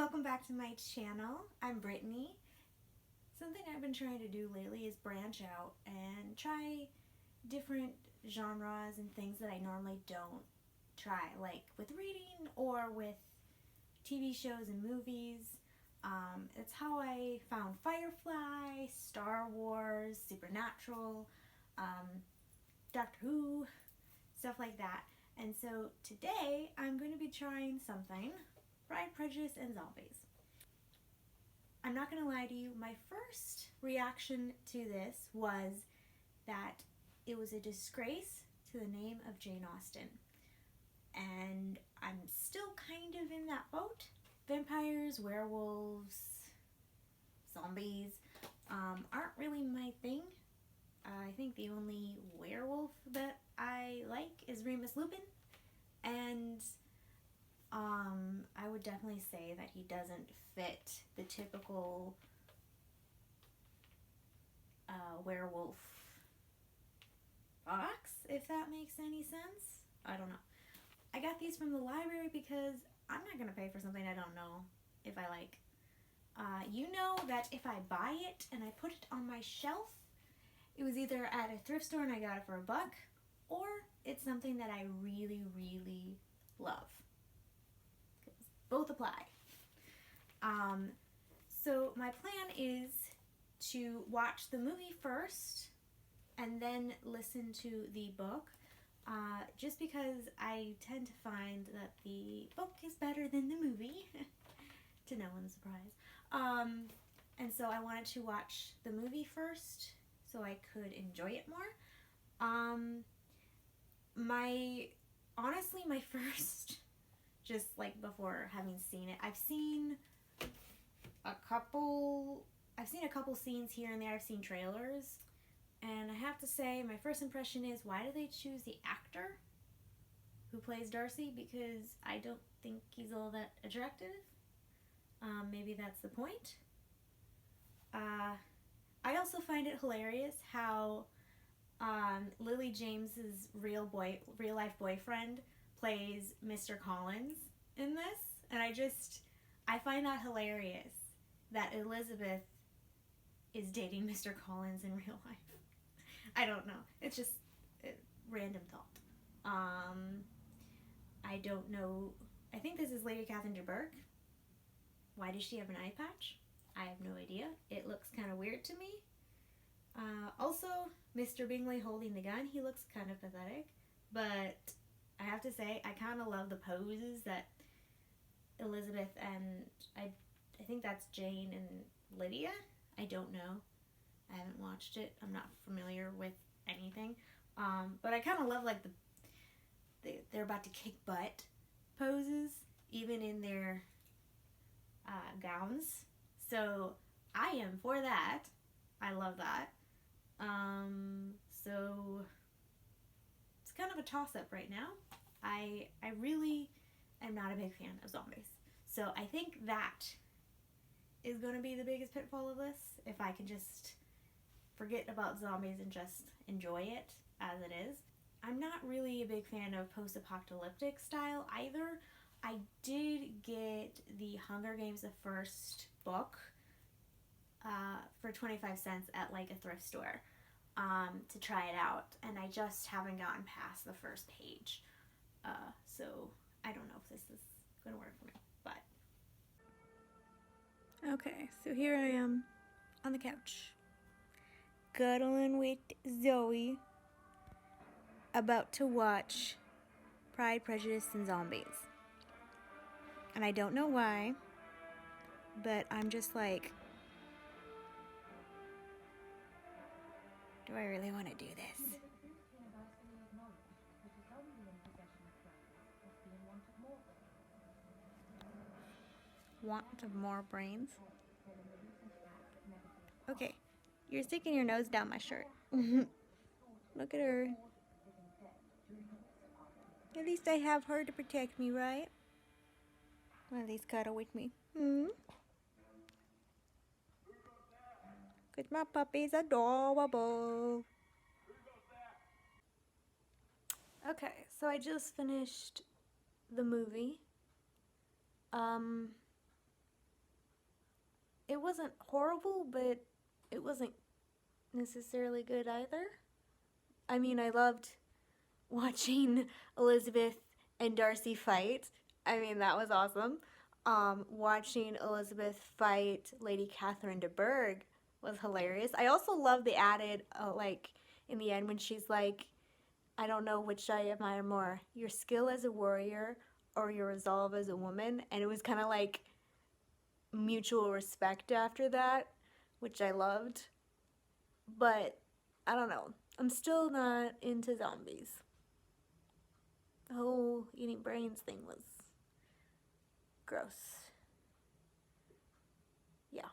welcome back to my channel. I'm Brittany. Something I've been trying to do lately is branch out and try different genres and things that I normally don't try, like with reading or with TV shows and movies. It's how I found Firefly, Star Wars, Supernatural, Doctor Who, stuff like that. And so today I'm going to be trying something, Pride, Prejudice, and Zombies. I'm not going to lie to you, my first reaction to this was that it was a disgrace to the name of Jane Austen. And I'm still kind of in that boat. Vampires, werewolves, zombies aren't really my thing. I think the only werewolf that I like is Remus Lupin, and I would definitely say that he doesn't fit the typical werewolf box, if that makes any sense. I don't know. I got these from the library because I'm not going to pay for something I don't know if I like. You know that if I buy it and I put it on my shelf, it was either at a thrift store and I got it for $1, or it's something that I really, really love. Both apply. So my plan is to watch the movie first and then listen to the book, just because I tend to find that the book is better than the movie, to no one's surprise. And so I wanted to watch the movie first so I could enjoy it more. Honestly, my first, just like before having seen it, I've seen a couple scenes here and there. I've seen trailers, and I have to say my first impression is, why do they choose the actor who plays Darcy? Because I don't think he's all that attractive. Maybe that's the point. I also find it hilarious how Lily James's real life boyfriend plays Mr. Collins in this, and I find that hilarious that Elizabeth is dating Mr. Collins in real life. I don't know. It's just a random thought. I don't know. I think this is Lady Catherine de Bourgh. Why does she have an eye patch? I have no idea. It looks kind of weird to me. Also, Mr. Bingley holding the gun, he looks kind of pathetic. But I have to say, I kind of love the poses that Elizabeth and I think that's Jane and Lydia. I don't know. I haven't watched it. I'm not familiar with anything. But I kind of love like they're about to kick butt poses, even in their gowns. So I am for that. I love that. So it's kind of a toss-up right now. I really am not a big fan of zombies. So I think that is going to be the biggest pitfall of this. If I can just forget about zombies and just enjoy it as it is. I'm not really a big fan of post-apocalyptic style either. I did get the Hunger Games, the first book, for 25 cents at like a thrift store to try it out, and I just haven't gotten past the first page. So I don't know if this is going to work for me, but. Okay, so here I am on the couch, cuddling with Zoe, about to watch Pride, Prejudice, and Zombies. And I don't know why, but I'm just like, do I really want to do this? Want of more brains? Okay, you're sticking your nose down my shirt. Look at her. At least I have her to protect me, right? Well, at least cuddle with me. Because my puppy's adorable. Okay, so I just finished the movie. It wasn't horrible, but it wasn't necessarily good either. I mean, I loved watching Elizabeth and Darcy fight. I mean, that was awesome. Watching Elizabeth fight Lady Catherine de Bourgh was hilarious. I also love the added, like, in the end when she's like, I don't know which I admire more, your skill as a warrior or your resolve as a woman. And it was kind of like mutual respect after that, which I loved. But I don't know. I'm still not into zombies. The whole eating brains thing was gross. Yeah.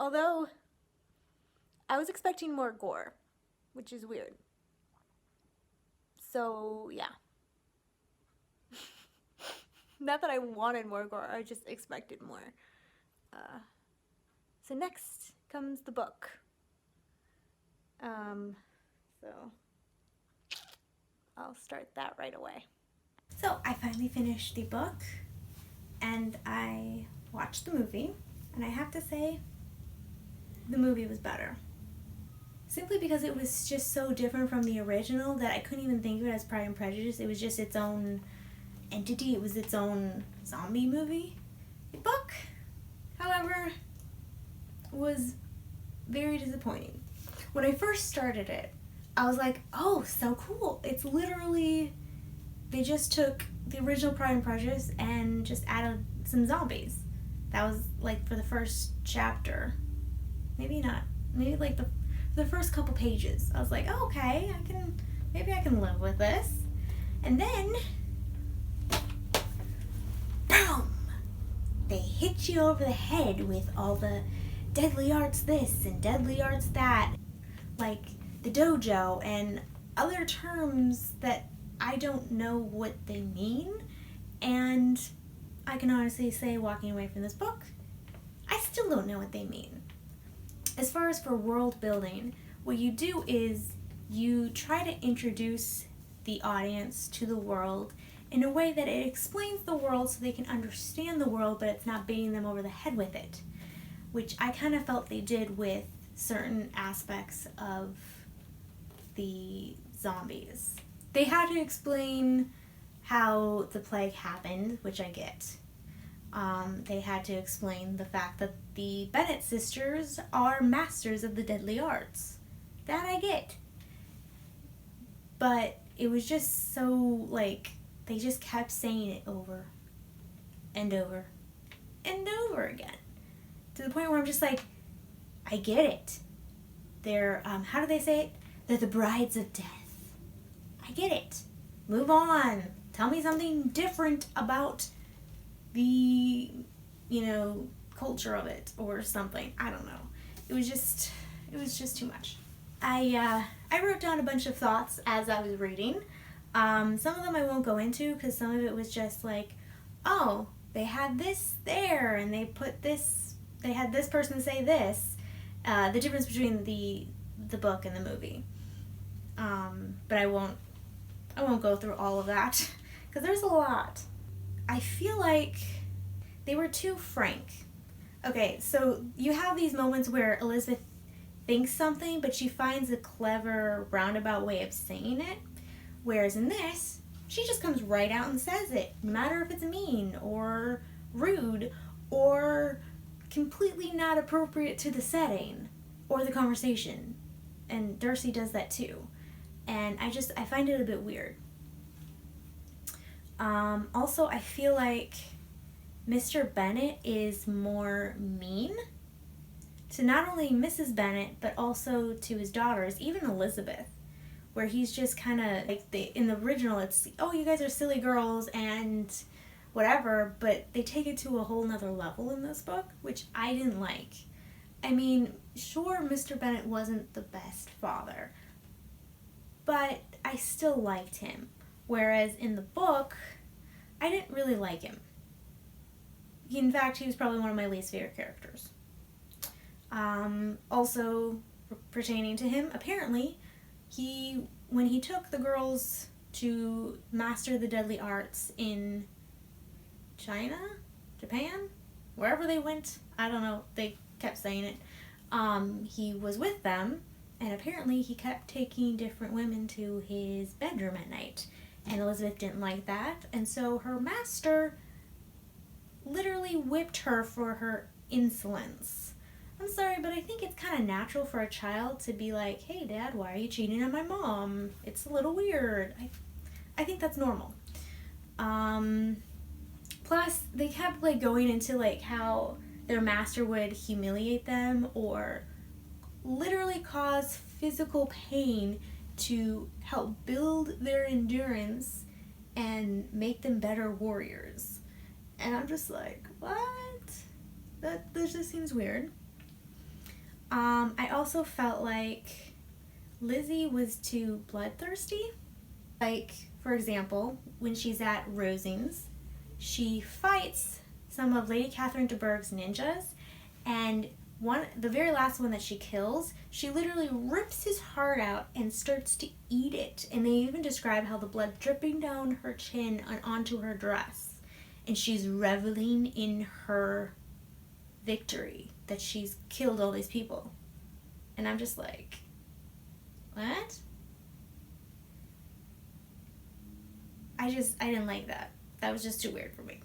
Although I was expecting more gore, which is weird. So, yeah. Not that I wanted more gore, I just expected more. So next comes the book. So I'll start that right away. So I finally finished the book and I watched the movie, and I have to say the movie was better. Simply because it was just so different from the original that I couldn't even think of it as Pride and Prejudice. It was just its own entity. It was its own zombie movie. The book, however, was very disappointing. When I first started it, I was like, oh, so cool. It's literally, they just took the original Pride and Prejudice and just added some zombies. That was like for the first chapter. Maybe not. Maybe like the first couple pages. I was like, oh, okay, maybe I can live with this. And then, boom! They hit you over the head with all the deadly arts this and deadly arts that. Like the dojo and other terms that I don't know what they mean. And I can honestly say, walking away from this book, I still don't know what they mean. As far as for world building, what you do is you try to introduce the audience to the world in a way that it explains the world so they can understand the world, but it's not beating them over the head with it, which I kind of felt they did with certain aspects of the zombies. They had to explain how the plague happened, which I get. They had to explain the fact that the Bennet sisters are masters of the deadly arts. That I get. But it was just so, like, they just kept saying it over and over and over again. To the point where I'm just like, I get it. They're, how do they say it? They're the brides of death. I get it. Move on. Tell me something different about the, culture of it or something. I don't know. It was just too much. I wrote down a bunch of thoughts as I was reading. Some of them I won't go into because some of it was just like, oh, they had this there and they had this person say this. The difference between the book and the movie. But I won't go through all of that because there's a lot. I feel like they were too frank. Okay, so you have these moments where Elizabeth thinks something, but she finds a clever roundabout way of saying it. Whereas in this, she just comes right out and says it, no matter if it's mean or rude or completely not appropriate to the setting or the conversation. And Darcy does that too. And I find it a bit weird. Also, I feel like Mr. Bennet is more mean to not only Mrs. Bennet, but also to his daughters, even Elizabeth, where he's just kind of like, in the original, it's, oh, you guys are silly girls and whatever, but they take it to a whole nother level in this book, which I didn't like. I mean, sure, Mr. Bennet wasn't the best father, but I still liked him. Whereas in the book, I didn't really like him. In fact, he was probably one of my least favorite characters. Also, pertaining to him, apparently, when he took the girls to master the deadly arts in Japan, wherever they went, I don't know, they kept saying it, he was with them, and apparently he kept taking different women to his bedroom at night. And Elizabeth didn't like that, and so her master literally whipped her for her insolence. I'm sorry, but I think it's kind of natural for a child to be like, hey, Dad, why are you cheating on my mom? It's a little weird. I think that's normal. Plus, they kept, like, going into, like, how their master would humiliate them or literally cause physical pain to help build their endurance and make them better warriors. And I'm just like, what? This just seems weird. I also felt like Lizzie was too bloodthirsty. Like, for example, when she's at Rosings, she fights some of Lady Catherine de Bourgh's ninjas, and the very last one that she kills, she literally rips his heart out and starts to eat it. And they even describe how the blood dripping down her chin and onto her dress. And she's reveling in her victory, that she's killed all these people. And I'm just like, what? I didn't like that. That was just too weird for me.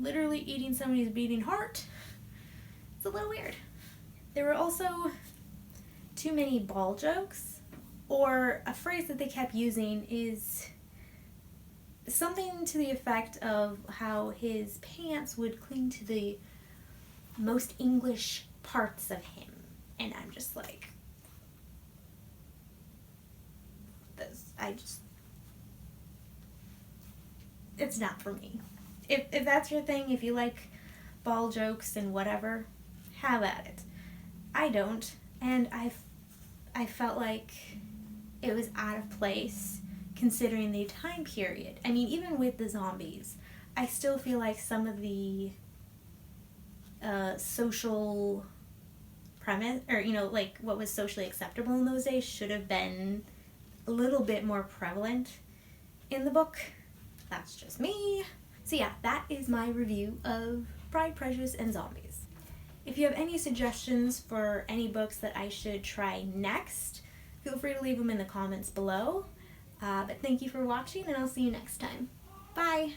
Literally eating somebody's beating heart. It's a little weird. There were also too many ball jokes, or a phrase that they kept using is something to the effect of how his pants would cling to the most English parts of him. And I'm just like, it's not for me. If that's your thing, if you like ball jokes and whatever, have at it. I don't, and I felt like it was out of place considering the time period. I mean, even with the zombies, I still feel like some of the social premise, or, you know, like what was socially acceptable in those days should have been a little bit more prevalent in the book. That's just me. So yeah, that is my review of Pride, Prejudice, and Zombies. If you have any suggestions for any books that I should try next, feel free to leave them in the comments below. But thank you for watching, and I'll see you next time. Bye!